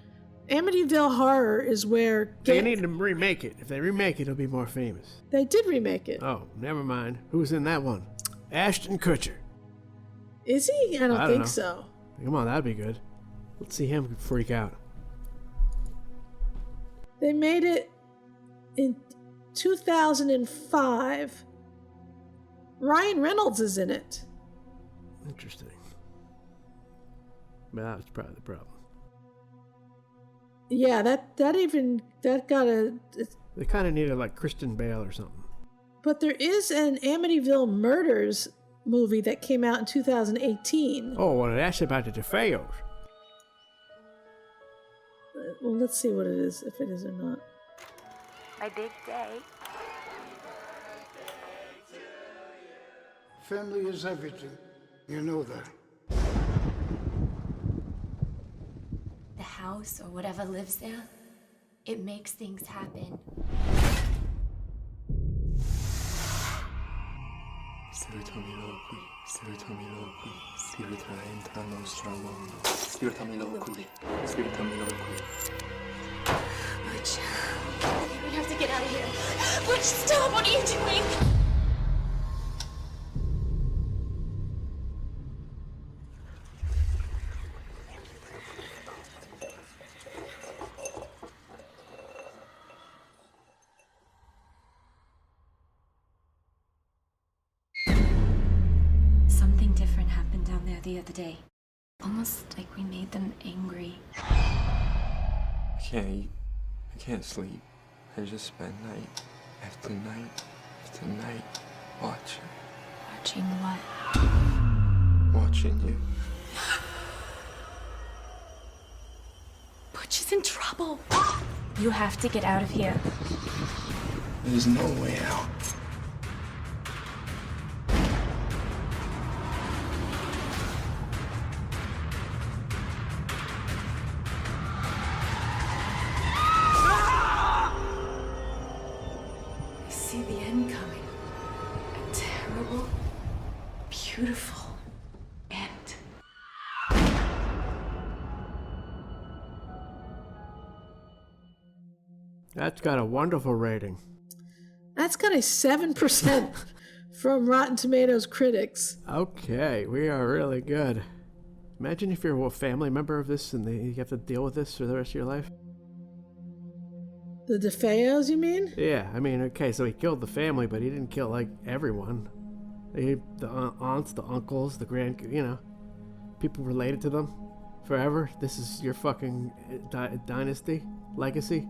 Amityville Horror is where... They need to remake it. If they remake it, it'll be more famous. They did remake it. Oh, never mind. Who's in that one? Ashton Kutcher. Is he? I don't think know. so. Come on, that'd be good. Let's see him freak out. They made it in 2005. Ryan Reynolds is in it. Interesting. But that's probably the problem. Yeah, that got a... They kind of needed like Kristen Bale or something. But there is an Amityville Murders movie that came out in 2018. Oh, well, that's about the Defeos. Well, let's see what it is, if it is or not. My big day. Family is everything. You know that. The house or whatever lives there, it makes things happen. Butch, we have to get out of here. Butch, stop! What are you doing? Something different happened down there the other day. Almost like we made them angry. I can't eat. I can't sleep. I just spend night after night after night watching. Watching what? Watching you. She's in trouble. You have to get out of here. There's no way out. I see the end coming. A terrible, beautiful end. That's got a wonderful rating. That's got a 7% from Rotten Tomatoes critics. Okay, we are really good. Imagine if you're a family member of this and you have to deal with this for the rest of your life. The Defeos, you mean? Yeah, I mean, okay, so he killed the family, but he didn't kill, like, everyone. The aunts, the uncles, the people related to them forever. This is your fucking dynasty, legacy.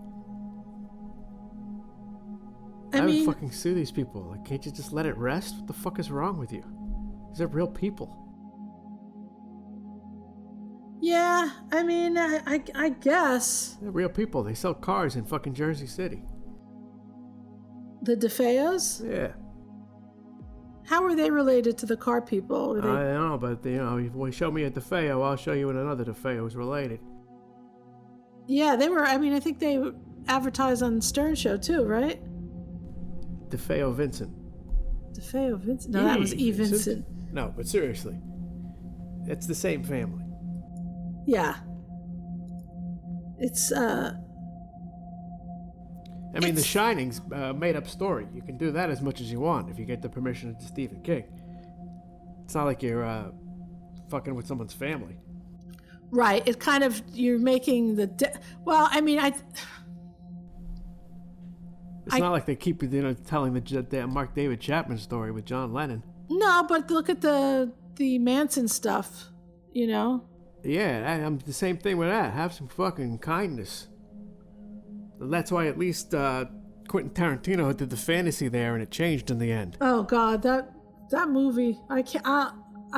I would fucking sue these people. Like, can't you just let it rest? What the fuck is wrong with you? These are real people. Yeah, I mean, I guess. They're real people. They sell cars in fucking Jersey City. The Defeos? Yeah. How are they related to the car people? Were they... I don't know, but, if you show me a Defeo, I'll show you another Defeo who's related. Yeah, they were, I mean, I think they advertised on Stern Show too, right? Defeo Vincent. Defeo Vincent? No, that was E. Vincent. No, but seriously. It's the same family. Yeah. It's, I mean, The Shining's a made-up story. You can do that as much as you want if you get the permission of Stephen King. It's not like you're fucking with someone's family. Right. It kind of, you're making the... well, I mean, It's not like they keep, telling the Mark David Chapman story with John Lennon. No, but look at the Manson stuff, Yeah, I'm the same thing with that. Have some fucking kindness. That's why at least Quentin Tarantino did the fantasy there, and it changed in the end. Oh God, that movie! I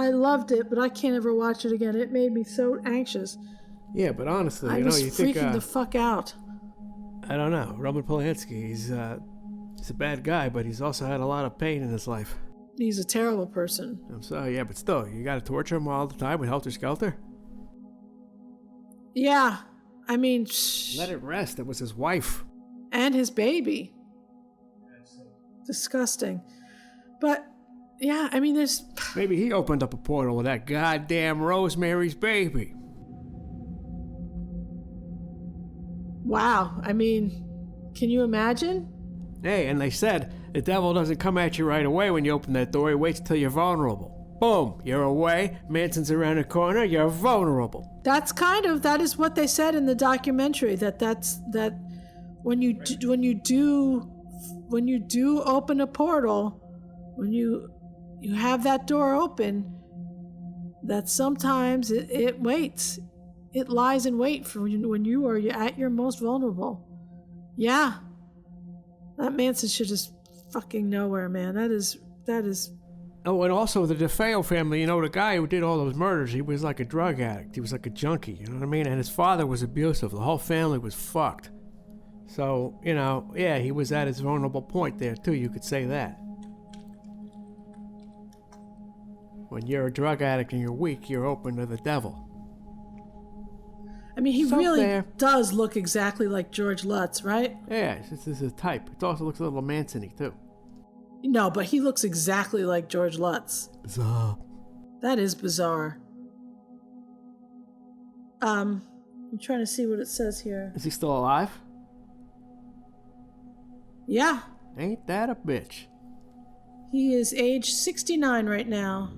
loved it, but I can't ever watch it again. It made me so anxious. Yeah, but honestly, I was freaking the fuck out. I don't know. Roman Polanski, he's a bad guy, but he's also had a lot of pain in his life. He's a terrible person. I'm sorry, yeah, but still, you gotta torture him all the time with Helter Skelter? Yeah, I mean... Let it rest, that was his wife. And his baby. Disgusting. But, yeah, I mean, there's... Maybe he opened up a portal with that goddamn Rosemary's Baby. Wow, I mean, can you imagine? Hey, and they said the devil doesn't come at you right away when you open that door. He waits till you're vulnerable. Boom, you're away. Manson's around the corner. You're vulnerable. That is what they said in the documentary. That when you do open a portal, when you have that door open, that sometimes it waits. It lies in wait for when you are at your most vulnerable. Yeah. That Manson should just fucking nowhere, man. That is... Oh, and also the Defeo family, the guy who did all those murders, he was like a drug addict. He was like a junkie, you know what I mean? And his father was abusive. The whole family was fucked. So, yeah, he was at his vulnerable point there, too. You could say that. When you're a drug addict and you're weak, you're open to the devil. I mean, he really does look exactly like George Lutz, right? Yeah, this is a type. It also looks a little Manson-y, too. No, but he looks exactly like George Lutz. Bizarre. That is bizarre. I'm trying to see what it says here. Is he still alive? Yeah. Ain't that a bitch? He is age 69 right now.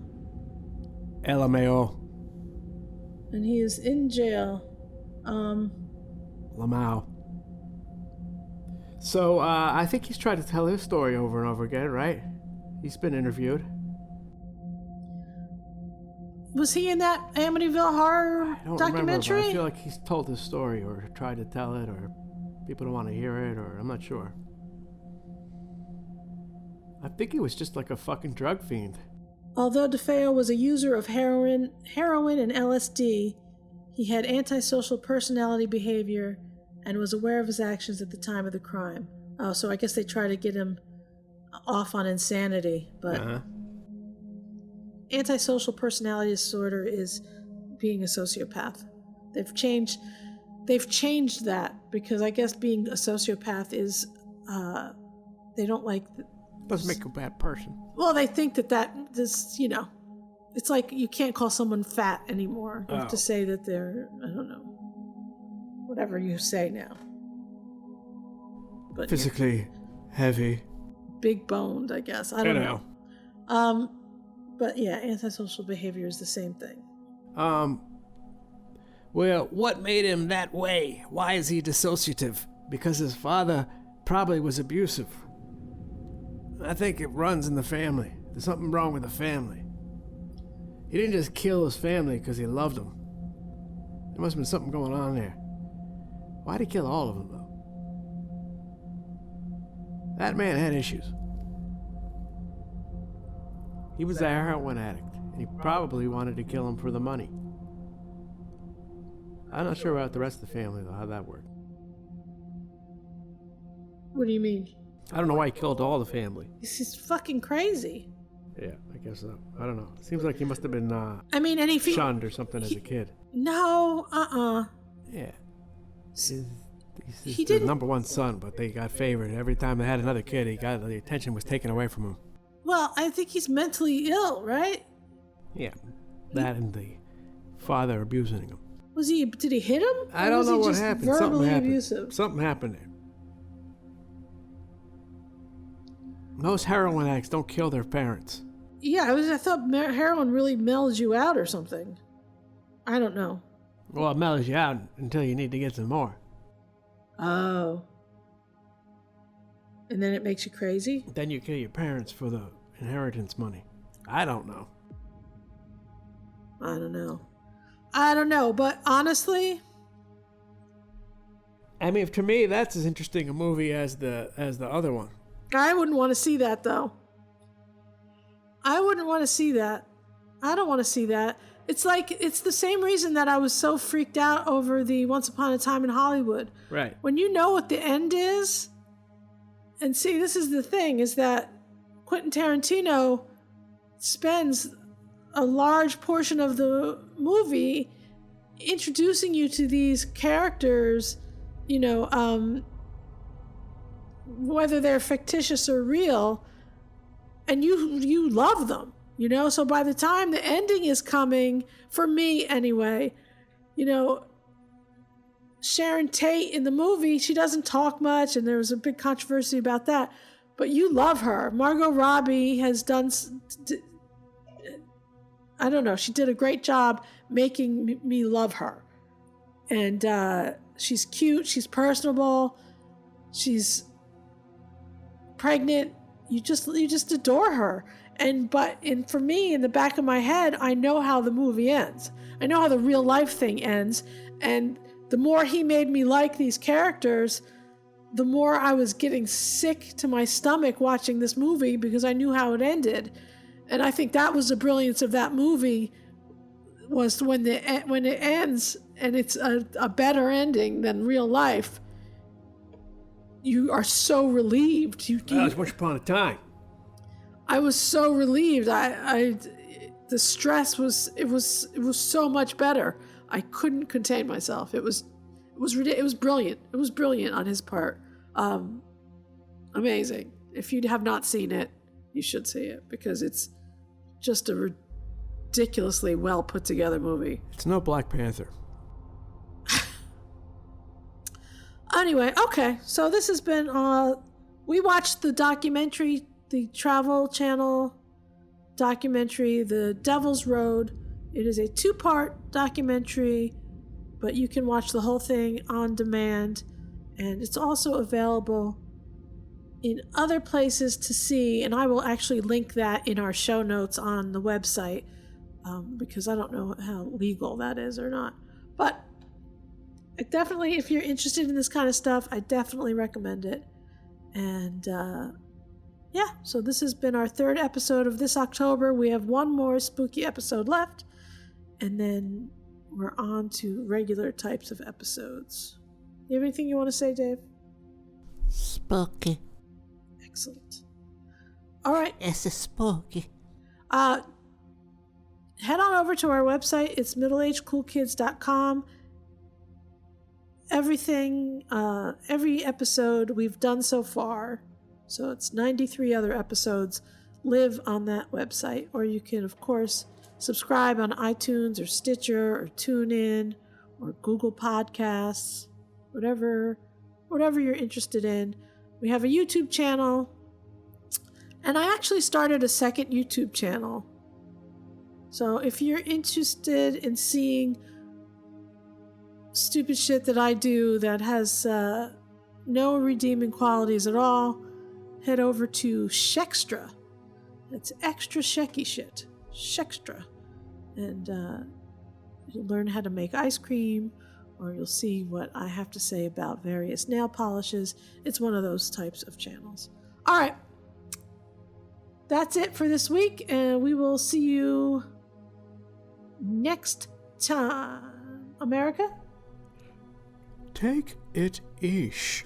LMAO. And he is in jail. Lamau. So, I think he's tried to tell his story over and over again, right? He's been interviewed. Was he in that Amityville Horror documentary? Remember, I feel like he's told his story or tried to tell it, or people don't want to hear it, or I'm not sure. I think he was just like a fucking drug fiend. Although Defeo was a user of heroin and LSD, He had antisocial personality behavior and was aware of his actions at the time of the crime. Oh, so I guess they try to get him off on insanity, but antisocial personality disorder is being a sociopath. They've changed that because I guess being a sociopath is they don't like. Doesn't make you a bad person. Well, they think that it's like you can't call someone fat anymore. You have to say that they're, I don't know, whatever you say now. But physically heavy. Big boned, I guess. I don't know. But yeah, antisocial behavior is the same thing. Well, what made him that way? Why is he dissociative? Because his father probably was abusive. I think it runs in the family. There's something wrong with the family. He didn't just kill his family because he loved them. There must have been something going on there. Why'd he kill all of them, though? That man had issues. He was a heroin addict, and he probably wanted to kill him for the money. I'm not sure about the rest of the family, though, how that worked. What do you mean? I don't know why he killed all the family. He's fucking crazy. Yeah, I guess so. I don't know. It seems like he must have been shunned or something as a kid. No, Yeah. He's the number one son, but they got favored. Every time they had another kid, the attention was taken away from him. Well, I think he's mentally ill, right? Yeah. That and the father abusing him. Did he hit him? I don't know what happened. Verbally abusive? Something happened there. Most heroin addicts don't kill their parents. Yeah, I thought heroin really mellows you out or something. I don't know. Well, it mellows you out until you need to get some more. Oh. And then it makes you crazy? Then you kill your parents for the inheritance money. I don't know. I don't know, but honestly, I mean, to me, that's as interesting a movie as the other one. I wouldn't want to see that, though. I wouldn't want to see that. I don't want to see that. It's like, it's the same reason that I was so freaked out over the Once Upon a Time in Hollywood. Right. When you know what the end is, and see, this is the thing, is that Quentin Tarantino spends a large portion of the movie introducing you to these characters, whether they're fictitious or real, and you love them, so by the time the ending is coming, for me anyway, Sharon Tate in the movie, she doesn't talk much, and there was a big controversy about that, but you love her. Margot Robbie has done, I don't know, she did a great job making me love her. And she's cute, she's personable, she's pregnant, you just adore her. And for me, in the back of my head, I know how the movie ends. I know how the real life thing ends. And the more he made me like these characters, the more I was getting sick to my stomach watching this movie because I knew how it ended. And I think that was the brilliance of that movie, was when it ends and it's a better ending than real life. You are so relieved. That was Once Upon a Time. I was so relieved. The stress was so much better. I couldn't contain myself. It was brilliant. It was brilliant on his part. Amazing. If you have not seen it, you should see it because it's just a ridiculously well put together movie. It's no Black Panther. Anyway, okay. So this has been we watched the documentary, the Travel Channel documentary, The Devil's Road. It is a 2-part documentary, but you can watch the whole thing on demand, and it's also available in other places to see, and I will actually link that in our show notes on the website, because I don't know how legal that is or not. But I definitely, if you're interested in this kind of stuff, I definitely recommend it. And yeah, so this has been our 3rd episode of this October. We have one more spooky episode left, and then we're on to regular types of episodes. You have anything you want to say, Dave? Spooky. Excellent. All right. It's a spooky. Head on over to our website. It's middleagecoolkids.com. Everything, every episode we've done so far, so it's 93 other episodes, live on that website. Or you can, of course, subscribe on iTunes or Stitcher or TuneIn or Google Podcasts, whatever you're interested in. We have a YouTube channel, and I actually started a second YouTube channel. So if you're interested in seeing stupid shit that I do that has no redeeming qualities at all, head over to Shextra. It's extra shecky shit. Shextra. And you'll learn how to make ice cream, or you'll see what I have to say about various nail polishes. It's one of those types of channels. All right. That's it for this week, and we will see you next time. America? Take it ish.